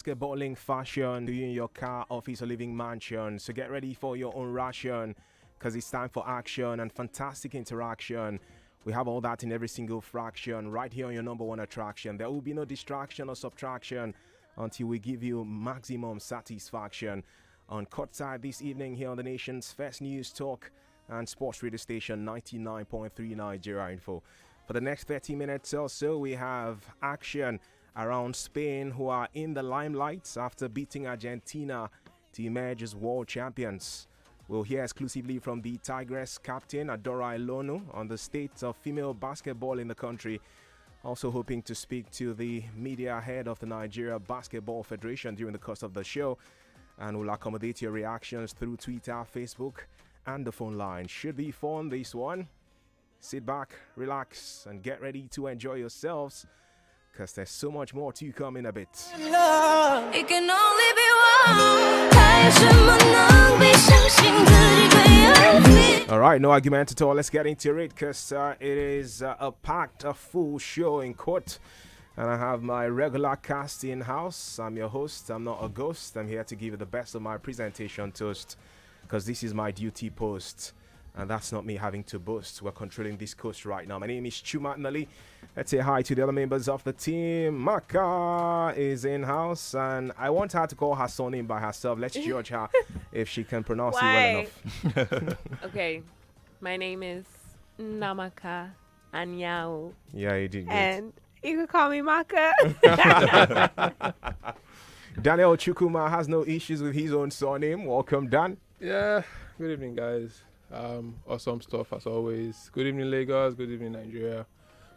Basketballing fashion, do you in your car, office, or living mansion? So get ready for your own ration because it's time for action and fantastic interaction. We have all that in every single fraction right here on your number one attraction. There will be no distraction or subtraction until we give you maximum satisfaction. On courtside this evening here on the nation's first news talk and sports radio station 99.3 Nigeria Info. For the next 30 minutes or so, we have action around Spain, who are in the limelight after beating Argentina to emerge as world champions. We'll hear exclusively from the Tigress captain, Adora Elonu, on the state of female basketball in the country. Also hoping to speak to the media head of the Nigeria Basketball Federation during the course of the show. And we'll accommodate your reactions through Twitter, Facebook, and the phone line. Should be fun, this one. Sit back, relax, and get ready to enjoy yourselves, because there's so much more to come in a bit. It can only be one. All right, no argument at all. Let's get into it, because it is a packed, a full show in court. And I have my regular cast in house. I'm your host. I'm not a ghost. I'm here to give you the best of my presentation toast, because this is my duty post. And that's not me having to boast. We're controlling this coast right now. My name is Chuma Nali. Let's say hi to the other members of the team. Maka is in house, and I want her to call her surname by herself. Let's judge her if she can pronounce it well enough. Okay, my name is Namaka Anyao. Yeah, you did good. And you can call me Maka. Daniel Chukuma has no issues with his own surname. Welcome, Dan. Yeah, good evening, guys. Awesome stuff as always. Good evening, Lagos. Good evening, Nigeria.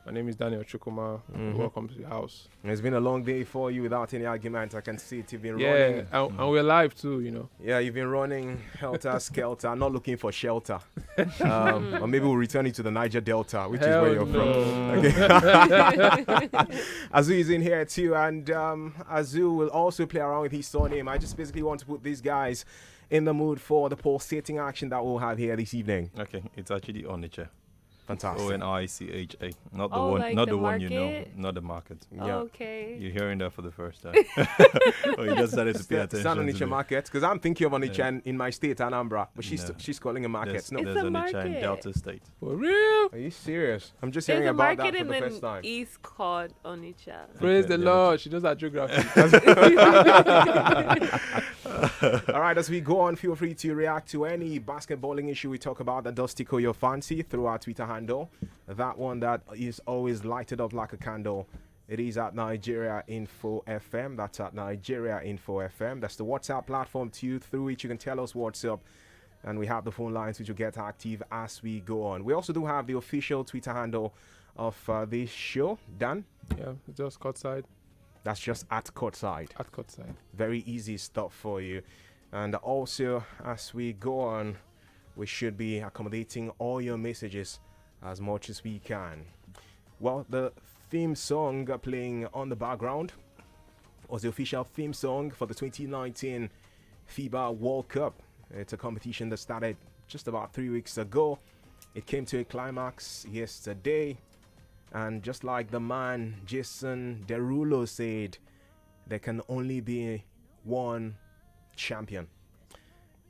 My name is Daniel Chukuma. Welcome to the house. It's been a long day for you without any argument. I can see it. You've been Yeah, running. and we're live too, you know. Yeah, you've been running helter-skelter, not looking for shelter. Or maybe we'll return it to the Niger Delta, which Hell is where you're no. from. Okay. Azu is in here too, and Azu will also play around with his surname. I just basically want to put these guys in the mood for the pulsating action that we'll have here this evening. Okay, it's actually Onitsha. Fantastic. Onicha. Not the Oh, one, like not the the one you know, market? not the market. Yeah. Okay. You're hearing that for the first time. Oh, you just started to pay attention. It's not to Onitsha me. market, because I'm thinking of Onitsha Yeah. in my state, Anambra, but she's No. she's calling a market. There's, No, It's there's a Onitsha in market. Delta State. For real? are you serious? I'm just There's hearing a about that market for in the the first time. east called Onitsha. Praise Okay, the yeah. Lord. She knows that geography. All right, as we go on, feel free to react to any basketballing issue we talk about that does tickle your fancy through our Twitter handle. That one that is always lighted up like a candle. It is at Nigeria Info FM. That's at Nigeria Info FM. That's the WhatsApp platform too, through which you can tell us what's up. And we have the phone lines which will get active as we go on. We also do have the official Twitter handle of this show. Dan, Yeah, just courtside. that's just at courtside. At courtside. Very easy stuff for you. And also, as we go on, we should be accommodating all your messages as much as we can. Well, the theme song playing on the background was the official theme song for the 2019 FIBA World Cup. It's a competition that started just about 3 weeks ago. It came to a climax yesterday. And just like the man Jason Derulo said, there can only be one champion.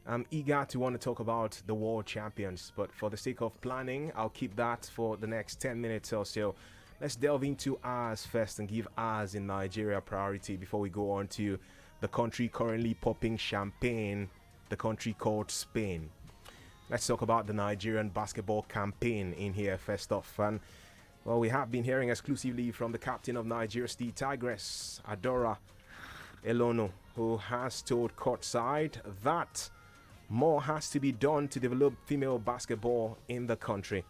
I'm eager to want to talk about the world champions, but for the sake of planning, I'll keep that for the next 10 minutes or so. Let's delve into ours first and give ours in Nigeria priority before we go on to the country currently popping champagne, the country called Spain. Let's talk about the Nigerian basketball campaign in here first off. And well, we have been hearing exclusively from the captain of Nigeria's the Tigress, Adora Elonu, who has told courtside that more has to be done to develop female basketball in the country.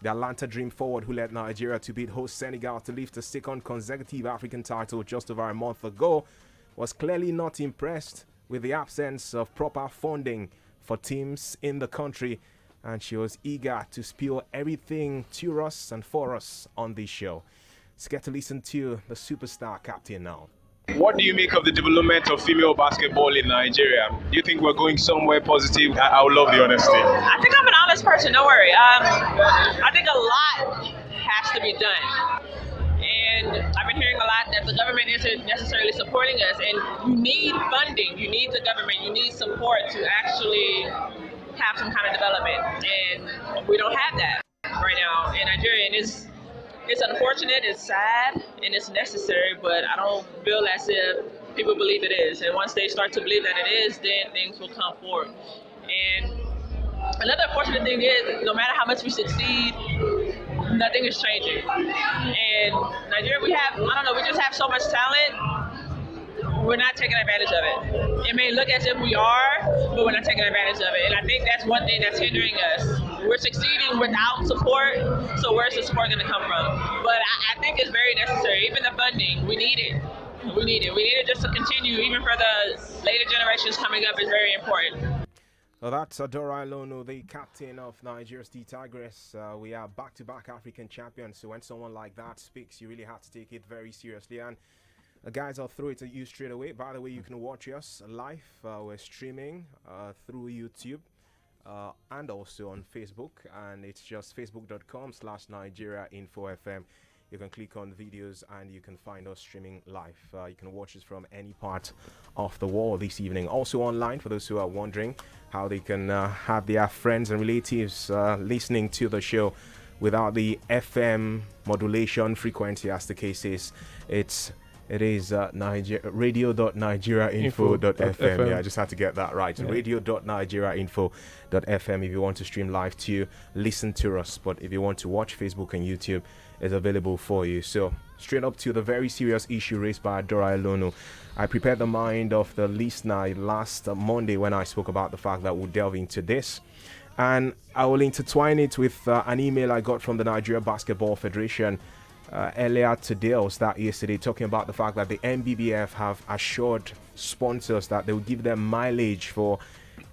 The Atlanta Dream forward, who led Nigeria to beat host Senegal to lift a second consecutive African title just over a month ago, was clearly not impressed with the absence of proper funding for teams in the country, and she was eager to spill everything to us and for us on this show. Let's get to listen to the superstar captain now. What do you make of the development of female basketball in Nigeria? Do you think we're going somewhere positive? I would love the honesty. I think I'm an honest person, don't worry. I think a lot has to be done. And I've been hearing a lot that the government isn't necessarily supporting us, and you need funding, you need the government, you need support to actually have some kind of development, and we don't have that right now in Nigeria, and it's unfortunate, it's sad, and it's necessary, but I don't feel as if people believe it is, and once they start to believe that it is, then things will come forward. And another unfortunate thing is, no matter how much we succeed, nothing is changing. And Nigeria, we just have so much talent, we're not taking advantage of it. It may look as if we are, but we're not taking advantage of it. And I think that's one thing that's hindering us. We're succeeding without support, so where's the support going to come from? But I think it's very necessary. Even the funding, we need it. We need it. We need it just to continue, even for the later generations coming up, is very important. Well, that's Adora Ilono, the captain of Nigeria's D Tigress. We are back-to-back African champions, so when someone like that speaks, you really have to take it very seriously. And guys, I'll throw it to you straight away. By the way, you can watch us live. We're streaming through YouTube and also on Facebook, and it's just facebook.com/NigeriaInfoFM. You can click on videos and you can find us streaming live. You can watch us from any part of the world this evening. Also online, for those who are wondering how they can have their friends and relatives listening to the show without the FM modulation frequency, as the case is. It is radio.nigeriainfo.fm. Yeah, I just had to get that right. Yeah. Radio.nigeriainfo.fm if you want to stream live to listen to us. But if you want to watch, Facebook and YouTube is available for you. So straight up to the very serious issue raised by Adora Ilono. I prepared the mind of the listener last Monday when I spoke about the fact that we'll delve into this. And I will intertwine it with an email I got from the Nigeria Basketball Federation earlier today, or start yesterday, talking about the fact that the NBBF have assured sponsors that they will give them mileage for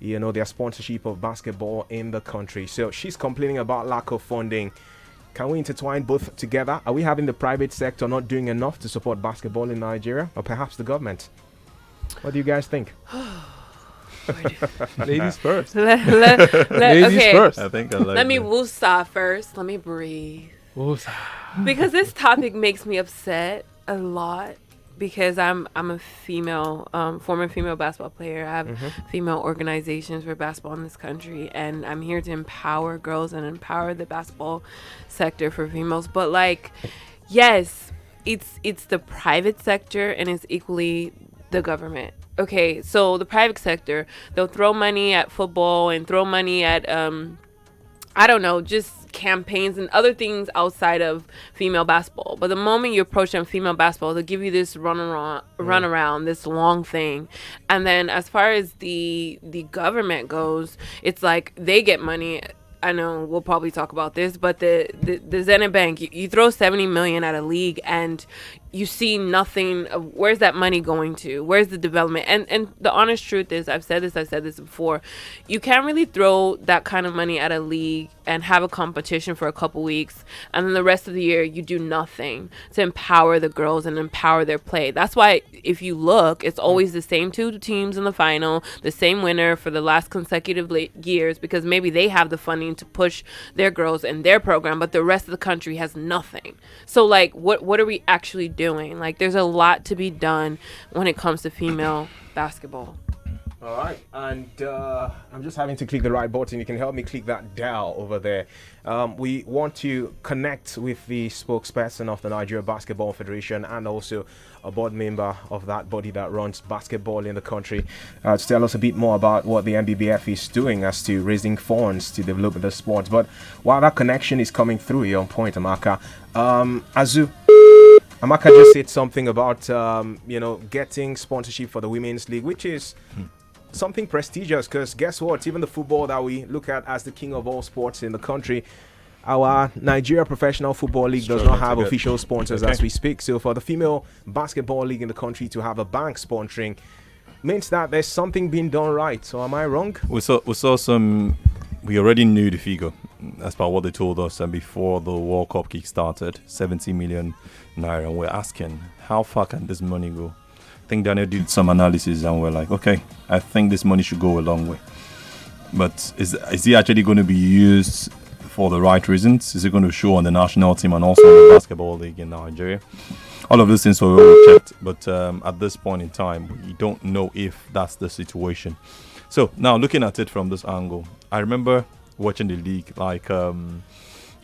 their sponsorship of basketball in the country. So she's complaining about lack of funding. Can we intertwine both together? Are we having the private sector not doing enough to support basketball in Nigeria, or perhaps the government? What do you guys think? Ladies first. Ladies first. I think I like Let me woosah first. Let me breathe. Because this topic makes me upset a lot, because I'm a female, former female basketball player. I have female organizations for basketball in this country, and I'm here to empower girls and empower the basketball sector for females. But yes, it's the private sector, and it's equally the government. Okay, so the private sector, they'll throw money at football and throw money at just campaigns and other things outside of female basketball. But the moment you approach them female basketball, they'll give you this run around, this long thing. And then as far as the government goes, it's like they get money. I know we'll probably talk about this, but the Zenit Bank, you throw 70 million at a league and you see nothing of where's that money going to? Where's the development? And the honest truth is, I've said this before, you can't really throw that kind of money at a league and have a competition for a couple weeks, and then the rest of the year you do nothing to empower the girls and empower their play. That's why if you look, it's always the same two teams in the final, the same winner for the last consecutive years, because maybe they have the funding to push their girls and their program, but the rest of the country has nothing. So what are we actually doing? There's a lot to be done when it comes to female basketball. All right, and I'm just having to click the right button. You can help me click that dial over there. We want to connect with the spokesperson of the Nigeria Basketball Federation and also a board member of that body that runs basketball in the country to tell us a bit more about what the NBBF is doing as to raising funds to develop the sports. But while that connection is coming through, you're on point, Amaka. Amaka just said something about getting sponsorship for the Women's League, which is something prestigious, because guess what? Even the football that we look at as the king of all sports in the country, our Nigeria Professional Football League does not have official sponsors as we speak. So for the female basketball league in the country to have a bank sponsoring means that there's something being done right. So am I wrong? We saw some. We already knew the figure as per what they told us, and before the World Cup kick started, 70 million naira. And we're asking, how far can this money go? I think Daniel did some analysis, and we're like, okay, I think this money should go a long way. But is it actually going to be used for the right reasons? Is it going to show on the national team and also on the basketball league in Nigeria? all of those things were well checked. But at this point in time, we don't know if that's the situation. So now looking at it from this angle, I remember watching the league like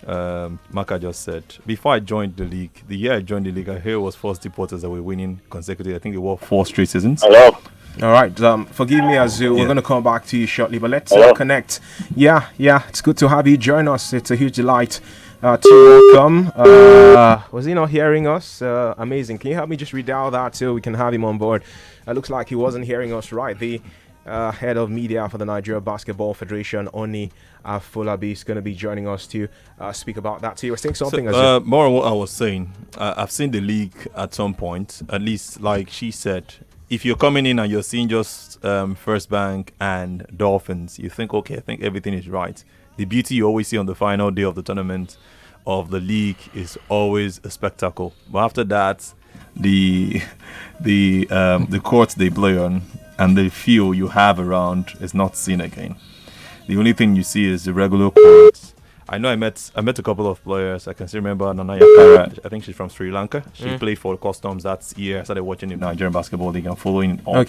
Maka just said. Before I joined the league, the year I joined the league, I hear it was First Deporters that were winning consecutively. I think it was 4 straight seasons. Hello. All right. Forgive me, Azu. We're going to come back to you shortly, but let's connect. Yeah. It's good to have you join us. It's a huge delight to welcome. Was he not hearing us? Amazing. Can you help me just redial that so we can have him on board? Looks like he wasn't hearing us right. The head of media for the Nigeria Basketball Federation, Oni Afolabi, is going to be joining us to speak about that. So you were saying something? More on what I was saying. I've seen the league at some point, at least like she said. If you're coming in and you're seeing just First Bank and Dolphins, you think, okay, I think everything is right. The beauty you always see on the final day of the tournament of the league is always a spectacle. But after that, the courts they play on and the feel you have around is not seen again. The only thing you see is the regular courts. I know I met a couple of players. I can still remember Nanaya Kara. I think she's from Sri Lanka. She played for Customs that year. I started watching the Nigerian Basketball League and following up.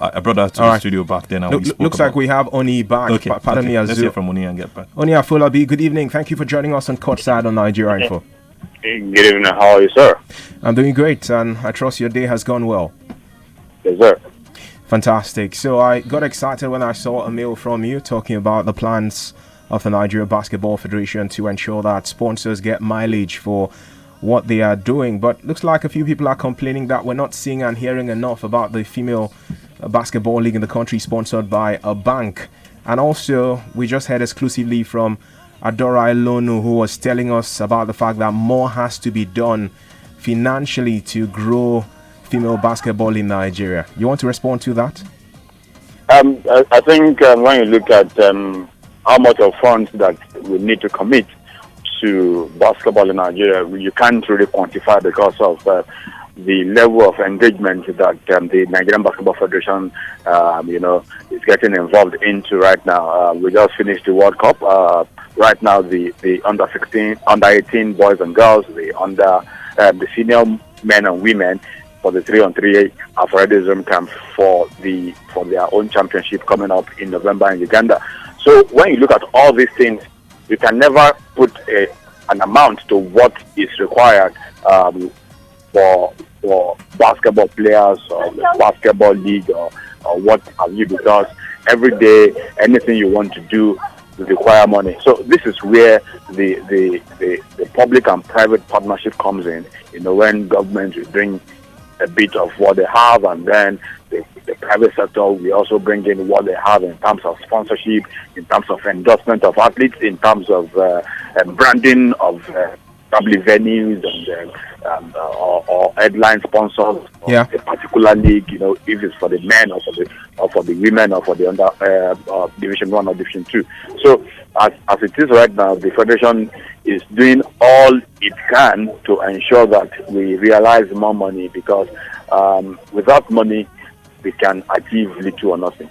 I brought her to the studio back then. And looks like we have Oni back. Pardon me, Azu. Let's hear from Oni and get back. Oni Afolabi, good evening. Thank you for joining us on Courtside on Nigeria Info. Good evening. How are you, sir? I'm doing great, and I trust your day has gone well. Yes, sir. Fantastic. So I got excited when I saw a mail from you talking about the plans of the Nigeria Basketball Federation to ensure that sponsors get mileage for what they are doing. But looks like a few people are complaining that we're not seeing and hearing enough about the female basketball league in the country sponsored by a bank. And also, we just heard exclusively from Adora Elonu, who was telling us about the fact that more has to be done financially to grow female basketball in Nigeria. You want to respond to that? I think when you look at how much of funds that we need to commit to basketball in Nigeria, you can't really quantify because of the level of engagement that the Nigerian Basketball Federation, is getting involved into right now. We just finished the World Cup. Right now, the under 16, under 18 boys and girls, the senior men and women for the 3-on-3 have already resumed camp for their own championship coming up in November in Uganda. So when you look at all these things, you can never put an amount to what is required for basketball players or basketball league or what have you, because every day anything you want to do will require money. So this is where the public and private partnership comes in. When government will bring a bit of what they have, and then the private sector we also bring in what they have in terms of sponsorship, in terms of endorsement of athletes, in terms of branding of probably venues and or headline sponsors of a particular league. If it's for the men or for the women or for the under Division 1 or Division 2. So as it is right now, the federation is doing all it can to ensure that we realize more money, because without money we can achieve little or nothing.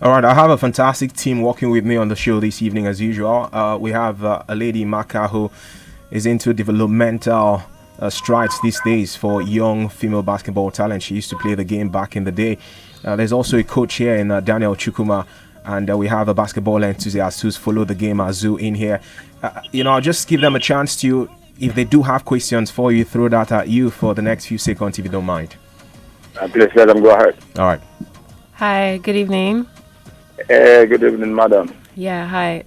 All right, I have a fantastic team working with me on the show this evening as usual. We have a lady, Maka, who is into developmental strides these days for young female basketball talent. She used to play the game back in the day. There's also a coach here in Daniel Chukuma, and we have a basketball enthusiast who's followed the game, Azu, in here. I'll just give them a chance to, if they do have questions for you, throw that at you for the next few seconds, if you don't mind. Please let them go ahead. All right. Hi, good evening. Good evening, madam. Yeah, hi.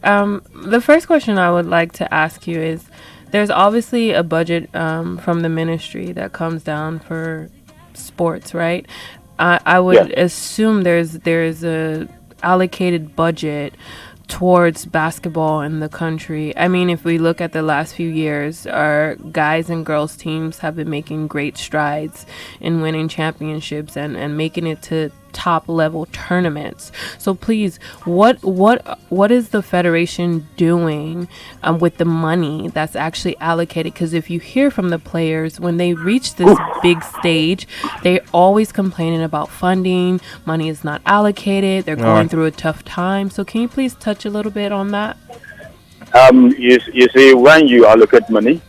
The first question I would like to ask you is, there's obviously a budget from the ministry that comes down for sports, right? I would assume there's a allocated budget towards basketball in the country. I mean, if we look at the last few years, our guys and girls teams have been making great strides in winning championships and making it to top level tournaments. So please, what is the federation doing with the money that's actually allocated? Because if you hear from the players, when they reach this big stage, they're always complaining about funding. Money is not allocated. They're going through a tough time. So can you please touch a little bit on that? You see, when you allocate money,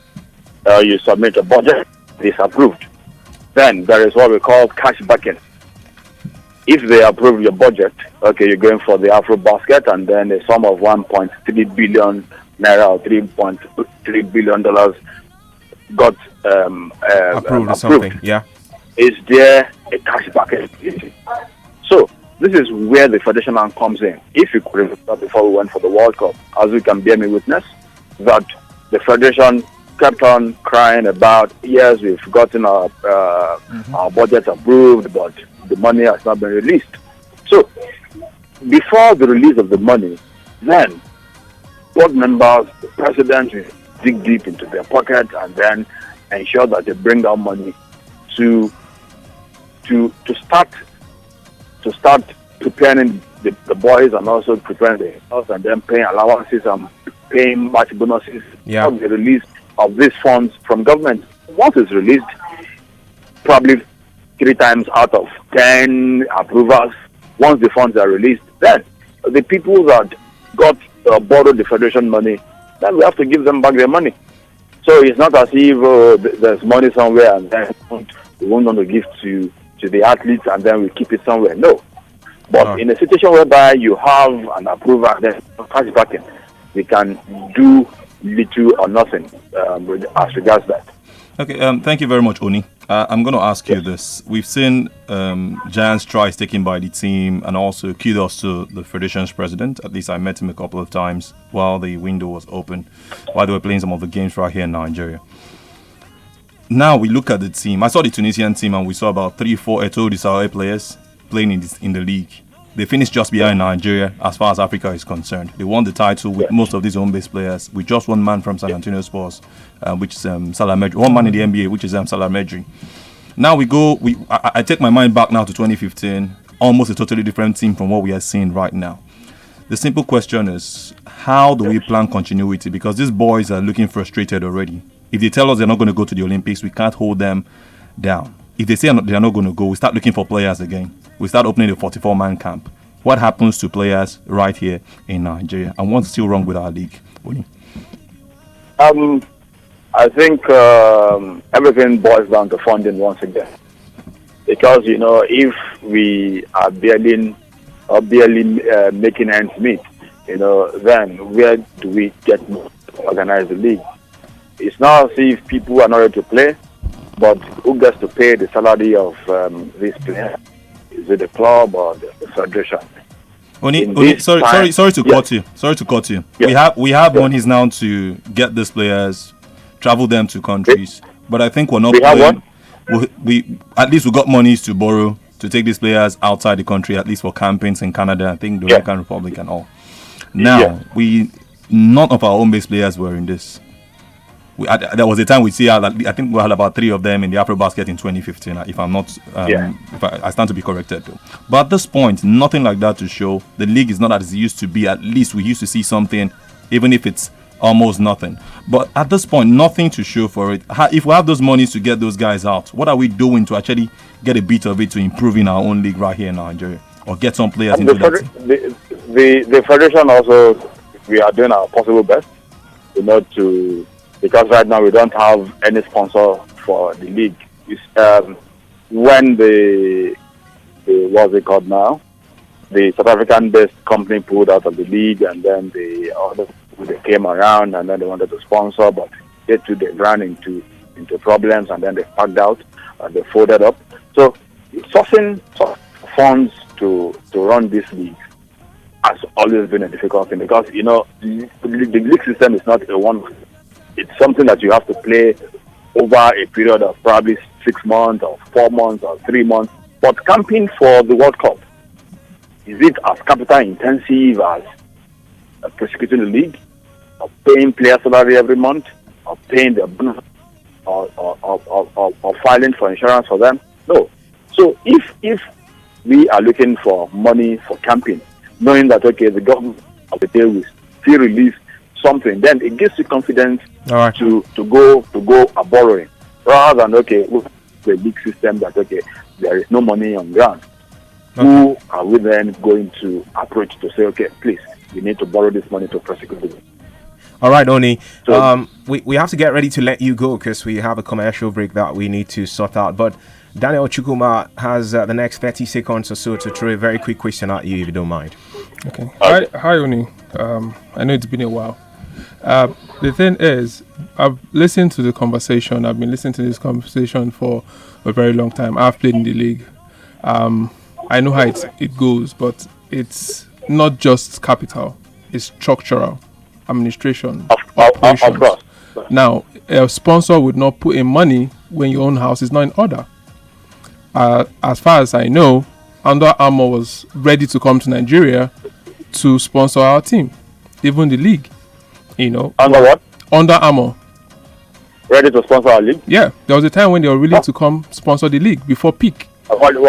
you submit a budget, it's approved. then there is what we call cash backing. If they approve your budget, okay, you're going for the Afro basket, and then a sum of 1.3 billion naira or 3.3 billion dollars got Approved or something. Yeah. Is there a cash backing? So this is where the federation now comes in. If you could remember before we went for the World Cup, as you can bear me witness, that the federation kept on crying about, yes, we've gotten our budget approved, but the money has not been released. So before the release of the money, then board members, the president will dig deep into their pocket and then ensure that they bring out money to start preparing the boys and also preparing the house and then paying allowances and paying match bonuses. Yeah. Of the release of these funds from government. Once it's released, probably 3 times out of 10 approvals, once the funds are released, then the people that got borrowed the federation money, then we have to give them back their money. So it's not as if there's money somewhere and then we won't want to give to the athletes and then we keep it somewhere. No. But in a situation whereby you have an approval and then cash backing, we can do little or nothing as regards that. Okay, thank you very much, Oni. I'm going to ask you this. We've seen giant strides taken by the team, and also kudos to the Federation's president. At least I met him a couple of times while the window was open, while they were playing some of the games right here in Nigeria. Now we look at the team. I saw the Tunisian team, and we saw about 3-4 Eto'o Sahel players playing in the league. They finished just behind Nigeria as far as Africa is concerned. They won the title with most of these home-based players, with just one man from San Antonio Spurs, which is Salah Medri. One man in the NBA, which is Salah Medri. Now I take my mind back now to 2015, almost a totally different team from what we are seeing right now. The simple question is, how do we plan continuity? Because these boys are looking frustrated already. If they tell us they're not going to go to the Olympics, we can't hold them down. If they say they're not going to go, we start looking for players again. We start opening a 44-man camp. What happens to players right here in Nigeria? And what's still wrong with our league? I think everything boils down to funding once again. Because, if we are barely making ends meet, then where do we get to organize the league? It's not as if people are not ready to play, but who gets to pay the salary of these players? Is it the club or the federation? Sorry to cut you. Sorry to cut you. Yeah. We have monies now to get these players, travel them to countries, but I think we're not. We have one. We at least we got monies to borrow to take these players outside the country, at least for campaigns in Canada. I think the Dominican Republic and all. Now none of our home-based players were in this. There was a time we see, I think we had about 3 of them in the Afro basket in 2015, if I'm not, if I stand to be corrected though. But at this point, nothing like that to show. The league is not as it used to be. At least we used to see something, even if it's almost nothing. But at this point, nothing to show for it. If we have those monies to get those guys out, what are we doing to actually get a bit of it to improve in our own league right here in Nigeria? Or get some players into that team? The federation also, we are doing our possible best, because right now we don't have any sponsor for the league. When what's it called now? The South African-based company pulled out of the league, and then they came around, and then they wanted to sponsor, but they ran into problems, and then they packed out, and they folded up. So sourcing funds to run this league has always been a difficult thing, because the league system is not a one. It's something that you have to play over a period of probably 6 months or 4 months or 3 months. But camping for the World Cup, is it as capital intensive as prosecuting the league, or paying player salary every month, or paying their bonus, or filing for insurance for them? No. So if we are looking for money for camping, knowing that the government of the day will still release something, then it gives you confidence to go a borrowing, rather than with the league system that there is no money on ground. Who are we then going to approach to say, please, we need to borrow this money to prosecute it? All right, Oni. So, we have to get ready to let you go because we have a commercial break that we need to sort out. But Daniel Chukuma has the next 30 seconds or so to throw a very quick question at you, if you don't mind. Okay. Hi, Oni. I know it's been a while. The thing is, I've listened to the conversation. I've been listening to this conversation for a very long time. I've played in the league. I know how it goes, but it's not just capital. It's structural, administration, operations. Of course. Now, a sponsor would not put in money when your own house is not in order. As far as I know, Under Armour was ready to come to Nigeria to sponsor our team, even the league. Under what? Under Armour. Ready to sponsor our league? Yeah, there was a time when they were willing to come sponsor the league before peak. What year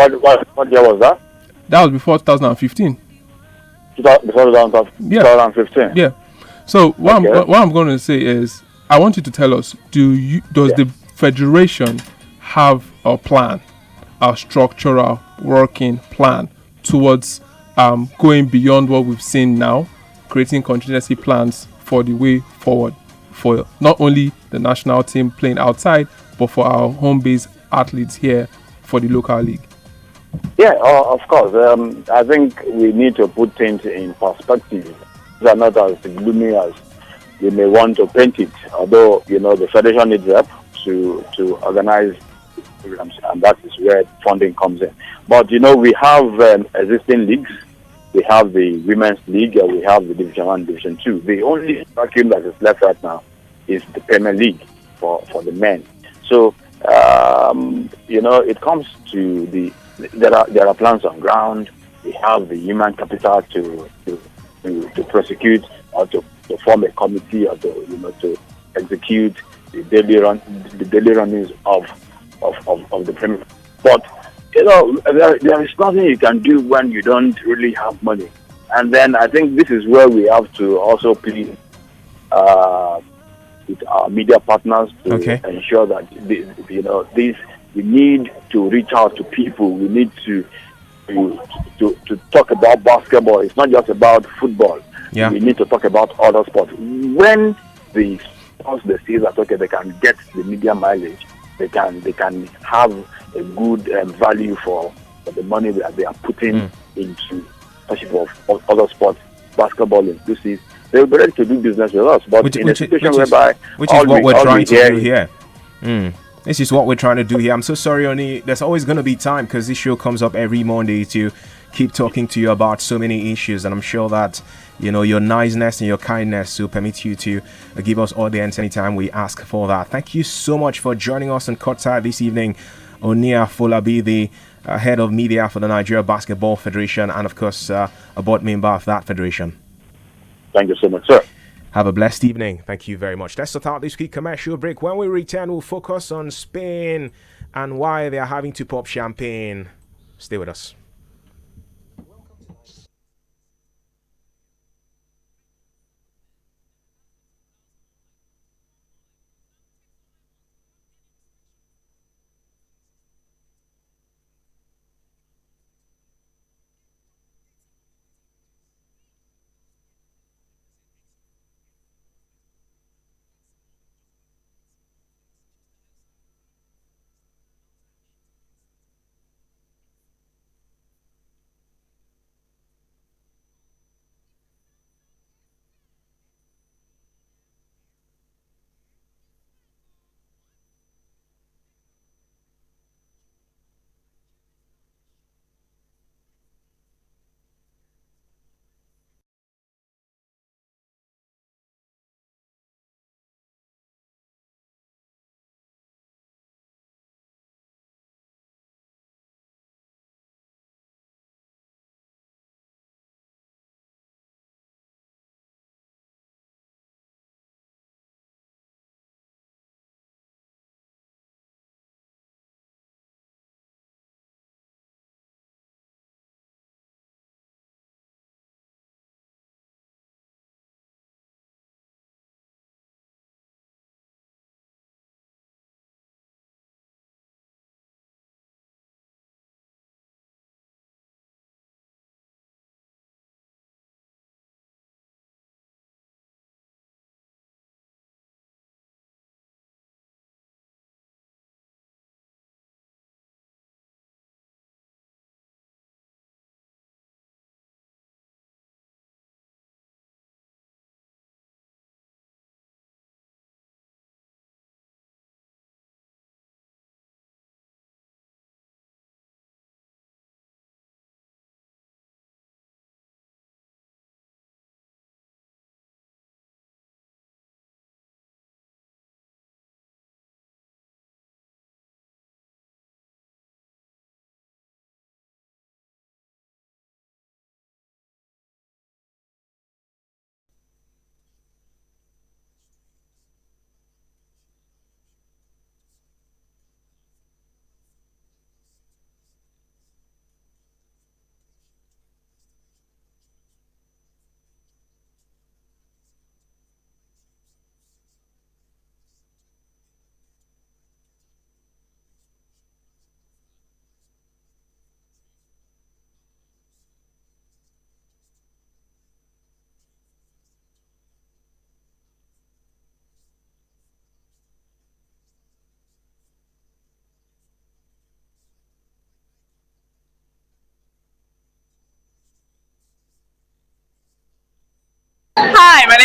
was that? That was before 2015. Before 2015. Yeah. So what Okay. I'm going to say is, I want you to tell us: does the federation have a plan, a structural working plan towards going beyond what we've seen now, creating contingency plans for the way forward for not only the national team playing outside, but for our home base athletes here for the local league? Yeah, of course. I think we need to put things in perspective. These are not as gloomy as we may want to paint it. Although, the federation needs help to organize programs, and that is where funding comes in. But, we have existing leagues. We have the Women's League, and we have the Division 1, Division 2. The only vacuum that is left right now is the Premier League for the men. So, it comes to there are plans on ground. We have the human capital to prosecute or to form a committee or to execute the daily runnings of the Premier. But there is nothing you can do when you don't really have money. And then I think this is where we have to also plead with our media partners to ensure that we need to reach out to people. We need to talk about basketball. It's not just about football. Yeah. We need to talk about other sports. When the sports they see that they can get the media mileage, they can have a good value for the money that they are putting into of other sports, basketball inclusive. They'll be ready to do business with us. But in a situation whereby which is what we're trying to do here. This is what we're trying to do here. I'm so sorry, Oni. There's always going to be time because this show comes up every Monday to keep talking to you about so many issues. And I'm sure that, your niceness and your kindness will permit you to give us audience anytime we ask for that. Thank you so much for joining us on Courtside this evening. Onia Folabi, the head of media for the Nigeria Basketball Federation, and of course, a board member of that federation. Thank you so much, sir. Have a blessed evening. Thank you very much. Let's start out this quick commercial break. When we return, we'll focus on Spain and why they are having to pop champagne. Stay with us.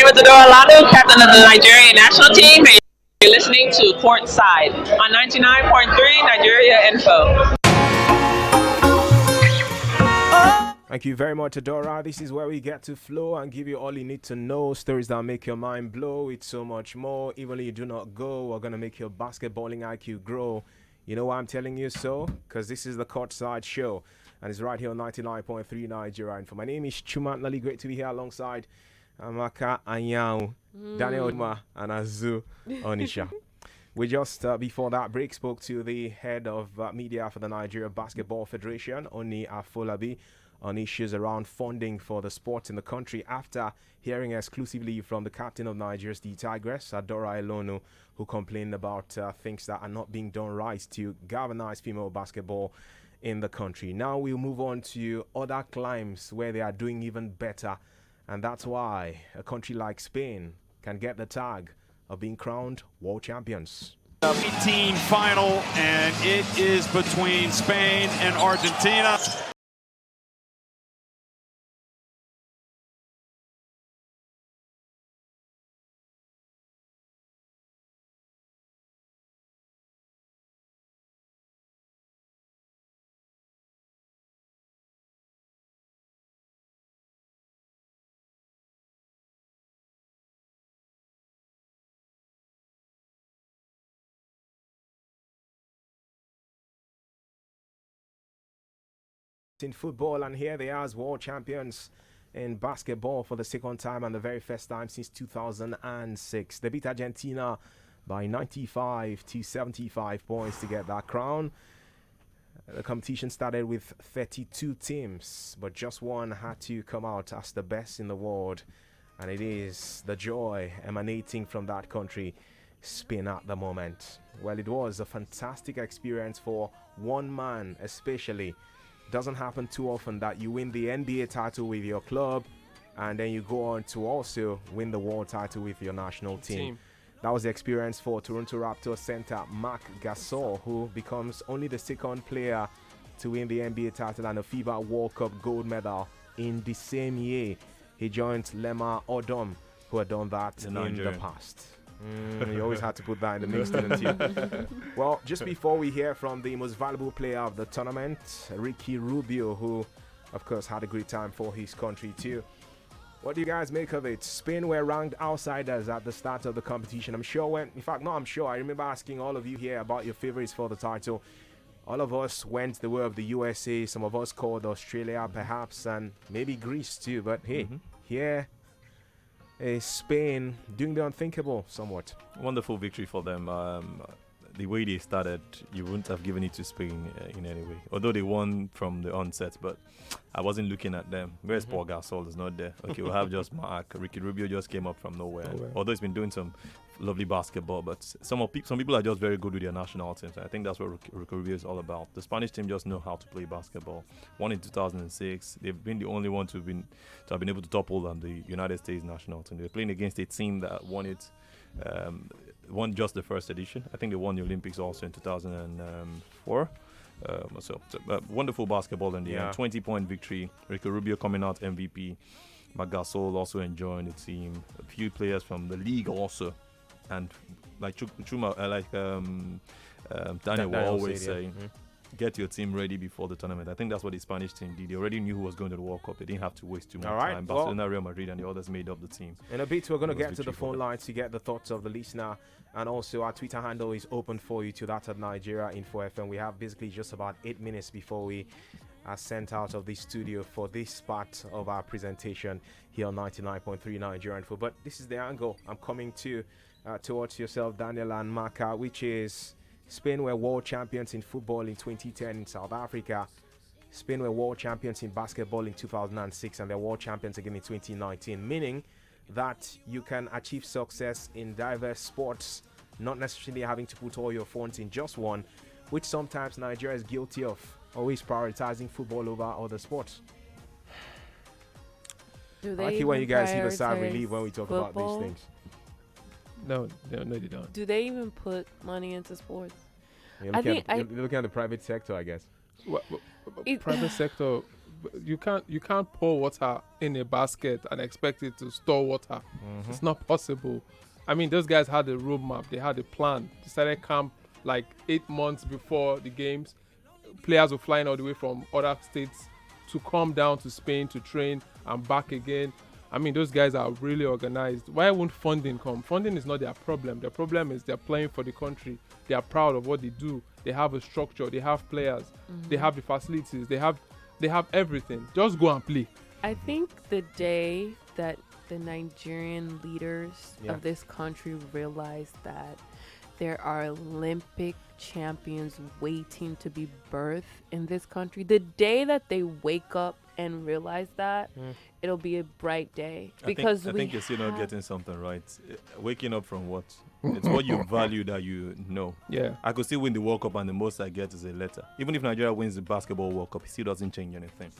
name is Adora Lanu, captain of the Nigerian national team, and you're listening to Courtside on 99.3 Nigeria Info. Thank you very much, Adora. This is where we get to flow and give you all you need to know. Stories that make your mind blow. It's so much more. Even if you do not go, we're going to make your basketballing IQ grow. You know why I'm telling you so? Because this is the Courtside Show. And it's right here on 99.3 Nigeria Info. My name is Chuma Nali. Great to be here alongside Amaka Anyao, Daniel Odma, and Azu Onisha. We just, before that break, spoke to the head of media for the Nigeria Basketball Federation, Oni Afolabi, on issues around funding for the sports in the country after hearing exclusively from the captain of Nigeria's the Tigress, Adora Elonu, who complained about things that are not being done right to galvanize female basketball in the country. Now we'll move on to other climes where they are doing even better, and that's why a country like Spain can get the tag of being crowned world champions. 18 final, and it is between Spain and Argentina. In football, and here they are as world champions in basketball for the second time and the very first time since 2006. They beat Argentina by 95 to 75 points to get that crown. The competition started with 32 teams, but just one had to come out as the best in the world, and it is the joy emanating from that country, Spain, at the moment. Well, it was a fantastic experience for one man especially. Doesn't happen too often that you win the NBA title with your club and then you go on to also win the world title with your national team. That was the experience for Toronto Raptors center Marc Gasol, who becomes only the second player to win the NBA title and a FIBA World Cup gold medal in the same year. He joined Lemar Odom, who had done that in the past. You always had to put that in the mix, didn't you? Well, just before we hear from the most valuable player of the tournament, Ricky Rubio, who, of course, had a great time for his country too. What do you guys make of it? Spain were ranked outsiders at the start of the competition. I remember asking all of you here about your favorites for the title. All of us went the way of the USA. Some of us called Australia, perhaps, and maybe Greece too. But hey, here is Spain doing the unthinkable somewhat. Wonderful victory for them. The way they started, you wouldn't have given it to Spain in any way. Although they won from the onset, but I wasn't looking at them. Where's Paul Gasol? Is not there. Okay, we'll have just Marc. Ricky Rubio just came up from nowhere. Although he's been doing some lovely basketball, but some people are just very good with their national teams. I think that's what Ricky Rubio is all about. The Spanish team just know how to play basketball. Won in 2006. They've been the only one to have been able to topple the United States national team. They're playing against a team that won it. Won just the first edition. I think they won the Olympics also in 2004. Wonderful basketball in the end. 20-point victory. Ricky Rubio coming out MVP. Marc Gasol also enjoying the team. A few players from the league also, and like Chuma, Daniel will always say, get your team ready before the tournament. I think that's what the Spanish team did. They already knew who was going to the World Cup. They didn't have to waste too much time. Barcelona, Real Madrid, and the others made up the team. In a bit, we're going to get to the phone lines to get the thoughts of the listener, and also our Twitter handle is open for you to that at Nigeria Info FM. We have basically just about 8 minutes before we are sent out of the studio for this part of our presentation here on 99.3 Nigeria Info. But this is the angle I'm coming to towards yourself, Daniel and Maka, which is Spain were world champions in football in 2010 in South Africa. Spain were world champions in basketball in 2006, and they're world champions again in 2019, meaning that you can achieve success in diverse sports, not necessarily having to put all your funds in just one, which sometimes Nigeria is guilty of, always prioritizing football over other sports. I like it when you guys give a sigh of relief when we talk about these things. No, they don't. Do they even put money into sports? You're looking at the private sector, I guess. Private sector, you can't pour water in a basket and expect it to store water. It's not possible. I mean, those guys had a roadmap. They had a plan. They started camp like 8 months before the games. Players were flying all the way from other states to come down to Spain to train and back again. I mean, those guys are really organized. Why won't funding come? Funding is not their problem. Their problem is they're playing for the country. They are proud of what they do. They have a structure. They have players. They have the facilities. They have everything. Just go and play. I think the day that the Nigerian leaders of this country realize that there are Olympic champions waiting to be birthed in this country, the day that they wake up and realize that, it'll be a bright day. Because I think you're still not getting something right. Waking up from what? It's what you value that you know. Yeah. I could still win the World Cup and the most I get is a letter. Even if Nigeria wins the basketball World Cup, it still doesn't change anything.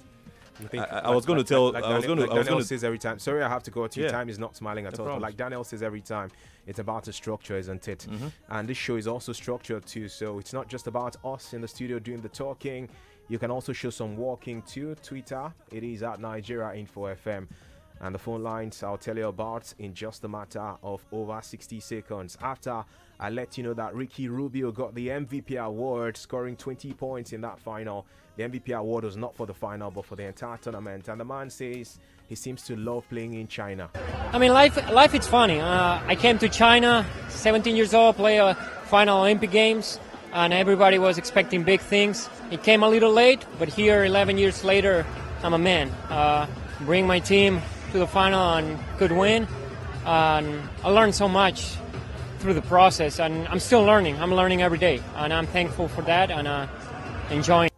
I was going to tell. Daniel says every time. Sorry, I have to go to you. Yeah. Time is not smiling at all. But like Daniel says every time, it's about the structure, isn't it? And this show is also structured too. So it's not just about us in the studio doing the talking. You can also show some walking too. Twitter, it is at Nigeria Info FM. And the phone lines I'll tell you about in just a matter of over 60 seconds. After I let you know that Ricky Rubio got the MVP award, scoring 20 points in that final. The MVP award was not for the final, but for the entire tournament. And the man says he seems to love playing in China. I mean, life is funny. I came to China, 17 years old, play a final Olympic Games, and everybody was expecting big things. It came a little late, but here, 11 years later, I'm a man. Bring my team to the final and could win. And I learned so much through the process, and I'm still learning. I'm learning every day, and I'm thankful for that and enjoying.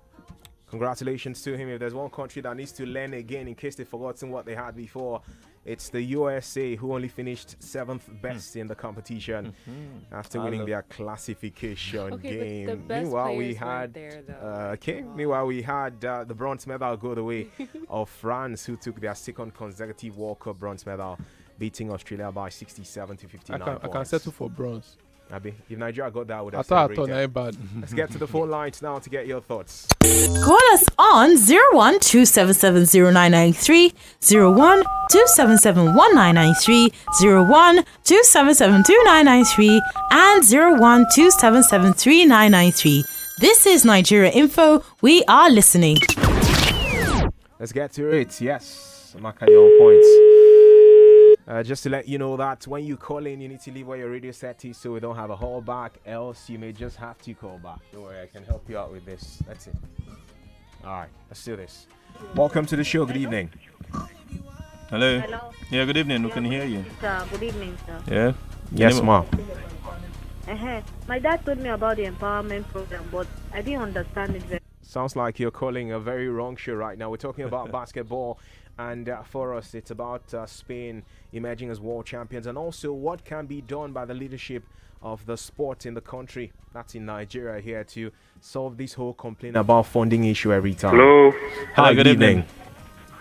Congratulations to him. If there's one country that needs to learn again in case they've forgotten what they had before, it's the USA, who only finished 7th best in the competition after winning their classification game. Meanwhile, we had the bronze medal go the way of France, who took their second consecutive World Cup bronze medal, beating Australia by 67 to 59 points. I can settle for bronze. Abi, if Nigeria got that, I would have I thought celebrated. bad. Let's get to the phone lines now to get your thoughts. Call us on 01-277-0993, 01-277-1993, 01-277-2993, and 01-277-3993. This is Nigeria Info. We are listening. Let's get to it. Yes, Makani on points. Just to let you know that when you call in, you need to leave where your radio set is so we don't have a call back. Else, you may just have to call back. Don't worry, I can help you out with this. That's it. All right, let's do this. Welcome to the show. Good evening. Hello. Hello. Yeah, good evening. We can hear you. Sir, good evening, sir. Yeah. Yes, ma'am. My dad told me about the empowerment program, but I didn't understand it very. Sounds like you're calling a very wrong show right now. We're talking about basketball, and for us, it's about Spain emerging as world champions, and also what can be done by the leadership of the sport in the country. That's in Nigeria here to solve this whole complaint about funding issue every time. Hello. Hi, good evening.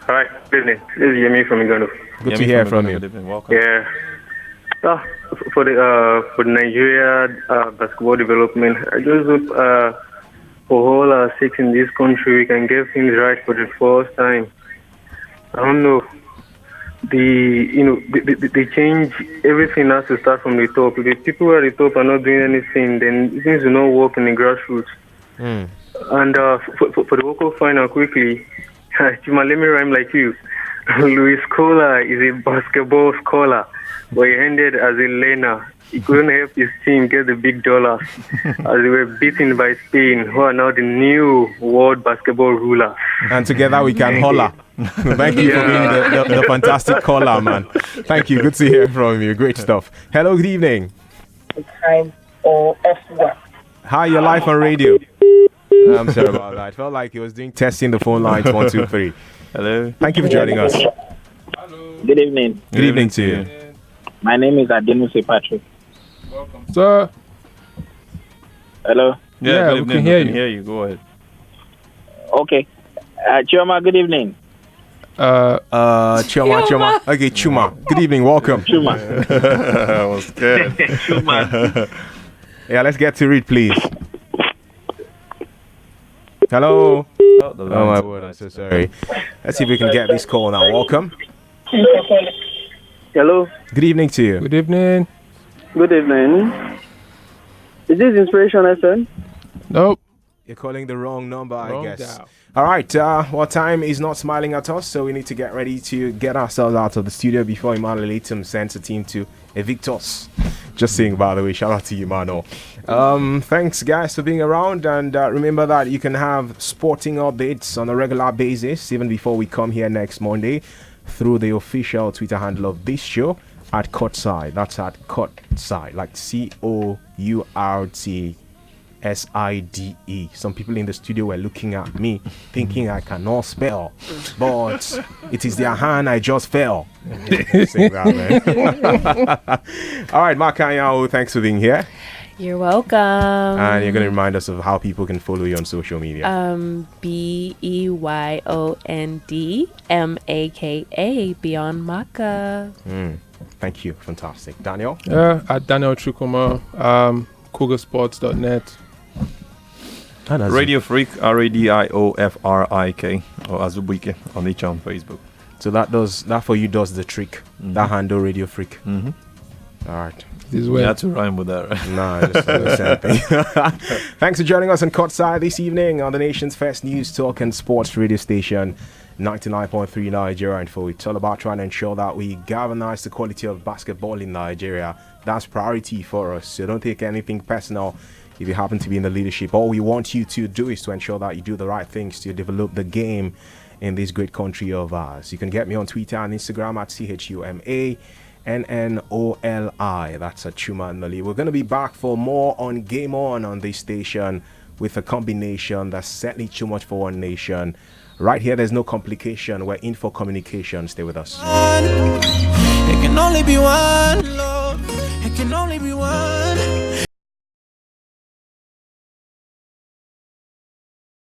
Hi, good evening. This is Yemi from Uganda. Good to hear from you. Good evening. Welcome. Yeah. For the Nigeria basketball development, I just hope for all our sakes in this country, we can get things right for the first time. I don't know. The change, everything has to start from the top. If the people at the top are not doing anything, then things will not work in the grassroots. And for the local final, quickly, Chima, let me rhyme like you. Luis Scola is a basketball scholar, but he ended as a learner. He couldn't help his team get the big dollars as they were beaten by Spain, who are now the new world basketball ruler. And together we can holler. Thank you for being the fantastic caller, man. Thank you. Good to hear from you. Great stuff. Hello, good evening. Time or F1. Hi, you're live on radio. I'm sorry about that. I felt like he was doing testing the phone lines 1, 2, 3. Hello. Thank you for joining us. Good evening. Good evening to you. My name is Adenuse Patrick. Welcome. Sir. Hello. Yeah, good we can hear you. Hear you. Go ahead. Okay. Chioma, good evening. Chuma. Okay, Chuma. Good evening. Welcome. Chuma. That was good. Chuma. Yeah, let's get to it, please. Hello. Oh, the Oh my lines- word, I'm so sorry. Let's see if we can get this call now. Welcome. Hello. Good evening to you. Good evening. Good evening. Is this Inspiration FM? Nope. You're calling the wrong number, Wrong I guess. dial. All right. Well, time is not smiling at us, so we need to get ready to get ourselves out of the studio before Emmanuel Latham sends a team to evict us. Just saying, by the way, shout out to you, Mano. Thanks, guys, for being around. And remember that you can have sporting updates on a regular basis, even before we come here next Monday, through the official Twitter handle of this show at Courtside. That's at Courtside, like COURTSIDE. Some people in the studio were looking at me thinking I cannot spell, but it is their hand I just fell. Saying that, man. All right, Mark Anyao, thanks for being here. You're welcome. And you're going to remind us of how people can follow you on social media. BEYONDMAKA, Beyond Maka. Thank you. Fantastic. Daniel? At Daniel Chukuma, cougarsports.net. Radio Freak, RADIOFRIK, or Azubike on each on Facebook. So that for you does the trick. That handle, Radio Freak. Mm-hmm. All right. You had to rhyme with that, right? No, just the same thing. Thanks for joining us on Courtside this evening on the nation's first news, talk, and sports radio station, 99.3 Nigeria Info. It's all about trying to ensure that we galvanize the quality of basketball in Nigeria. That's priority for us. So don't take anything personal if you happen to be in the leadership. All we want you to do is to ensure that you do the right things to develop the game in this great country of ours. You can get me on Twitter and Instagram at CHUMANNOLI. That's a Chuma Noli. We're going to be back for more on Game On this station with a combination that's certainly too much for one nation. Right here, there's no complication. We're in for communication. Stay with us. It can only be one.